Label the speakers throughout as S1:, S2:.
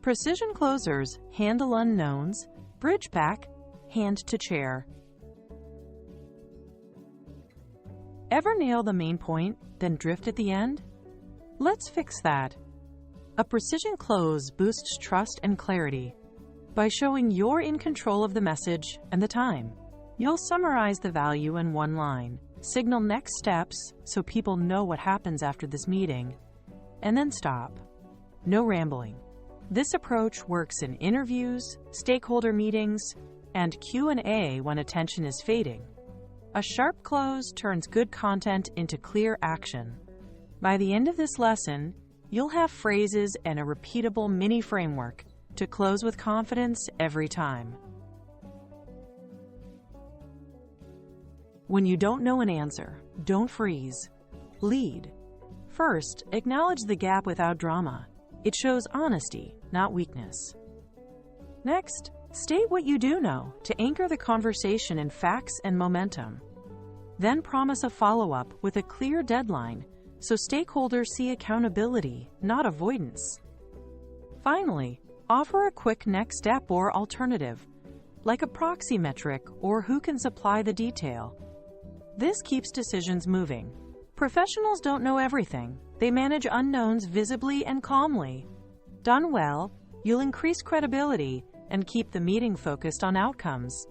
S1: Precision closers handle unknowns, bridge back, hand to chair. Ever nail the main point, then drift at the end? Let's fix that. A precision close boosts trust and clarity. By showing you're in control of the message and the time, you'll summarize the value in one line, signal next steps so people know what happens after this meeting, and then stop. No rambling. This approach works in interviews, stakeholder meetings, and Q&A when attention is fading. A sharp close turns good content into clear action. By the end of this lesson, you'll have phrases and a repeatable mini framework to close with confidence every time. When you don't know an answer, don't freeze. Lead. First, acknowledge the gap without drama. It shows honesty, not weakness. Next, state what you do know to anchor the conversation in facts and momentum. Then promise a follow-up with a clear deadline so stakeholders see accountability, not avoidance. Finally, offer a quick next step or alternative, like a proxy metric or who can supply the detail. This keeps decisions moving. Professionals don't know everything. They manage unknowns visibly and calmly. Done well, you'll increase credibility and keep the meeting focused on outcomes.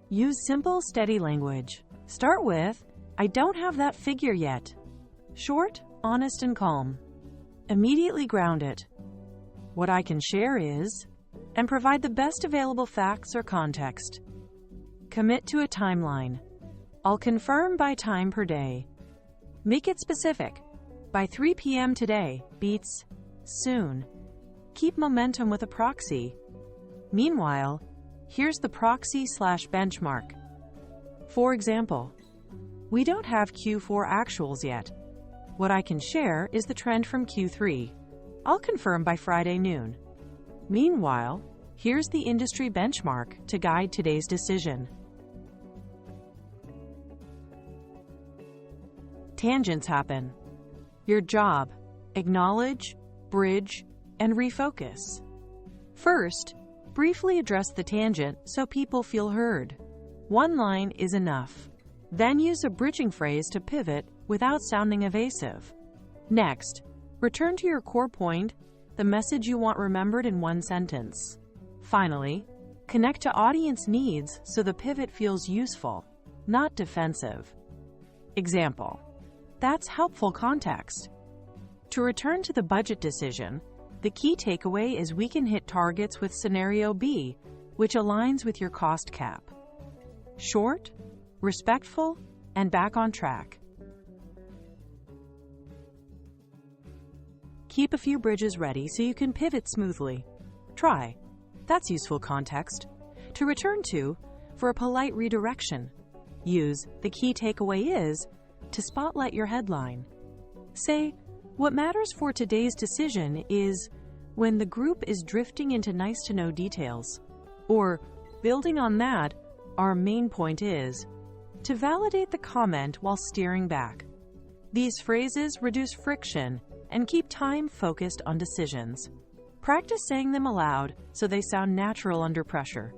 S1: Use simple, steady language. Start with, "I don't have that figure yet." Short, honest, and calm. Immediately ground it. "What I can share is," and provide the best available facts or context. Commit to a timeline. "I'll confirm by time per day." Make it specific. By 3 p.m. today beats soon. Keep momentum with a proxy. Meanwhile, here's the proxy/benchmark. For example, "We don't have Q4 actuals yet. What I can share is the trend from Q3. I'll confirm by Friday noon." Meanwhile, here's the industry benchmark to guide today's decision. Tangents happen. Your job: acknowledge, bridge, and refocus. First, briefly address the tangent so people feel heard. One line is enough. Then use a bridging phrase to pivot without sounding evasive. Next, return to your core point, the message you want remembered in one sentence. Finally, connect to audience needs so the pivot feels useful, not defensive. Example: "That's helpful context." To return to the budget decision, the key takeaway is we can hit targets with scenario B, which aligns with your cost cap. Short, respectful, and back on track. Keep a few bridges ready so you can pivot smoothly. Try, "That's useful context," to return to for a polite redirection. Use "the key takeaway is" to spotlight your headline. Say, "What matters for today's decision is," when the group is drifting into nice-to-know details. Or, building on that, "Our main point is," to validate the comment while steering back. These phrases reduce friction and keep time focused on decisions. Practice saying them aloud so they sound natural under pressure.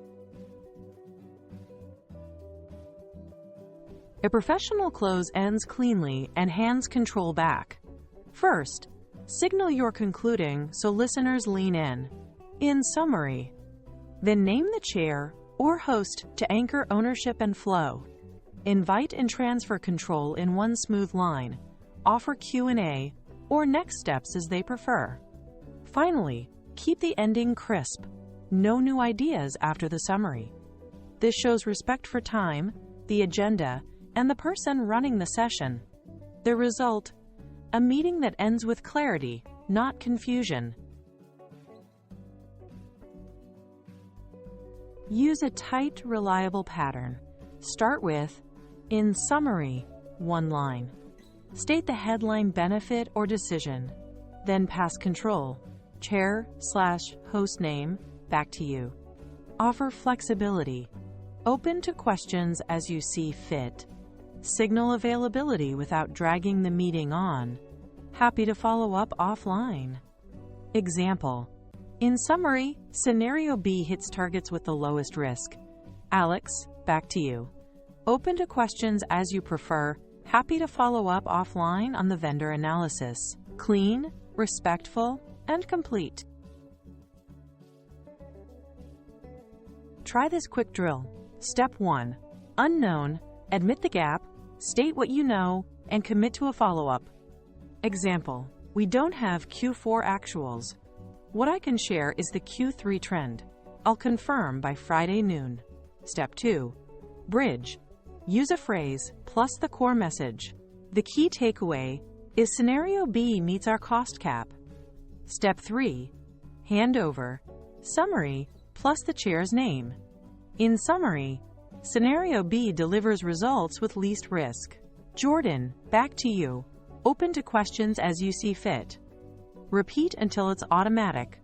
S1: A professional close ends cleanly and hands control back. First, signal you're concluding so listeners lean in. In summary. Then name the chair or host to anchor ownership and flow. Invite and transfer control in one smooth line. Offer Q&A or next steps as they prefer. Finally, keep the ending crisp. No new ideas after the summary. This shows respect for time, the agenda, and the person running the session. The result: a meeting that ends with clarity, not confusion. Use a tight, reliable pattern. Start with, "In summary," one line. State the headline benefit or decision. Then pass control, chair/host name, back to you. Offer flexibility. Open to questions as you see fit. Signal availability without dragging the meeting on. Happy to follow up offline. Example. In summary, scenario B hits targets with the lowest risk. Alex, back to you. Open to questions as you prefer. Happy to follow up offline on the vendor analysis. Clean, respectful, and complete. Try this quick drill. Step 1. Unknown. Admit the gap, state what you know, and commit to a follow-up. Example. We don't have Q4 actuals. What I can share is the Q3 trend. I'll confirm by Friday noon. Step 2. Bridge. Use a phrase plus the core message. The key takeaway is scenario B meets our cost cap. Step 3. Handover. Summary plus the chair's name. In summary, scenario B delivers results with least risk. Jordan, back to you. Open to questions as you see fit. Repeat until it's automatic.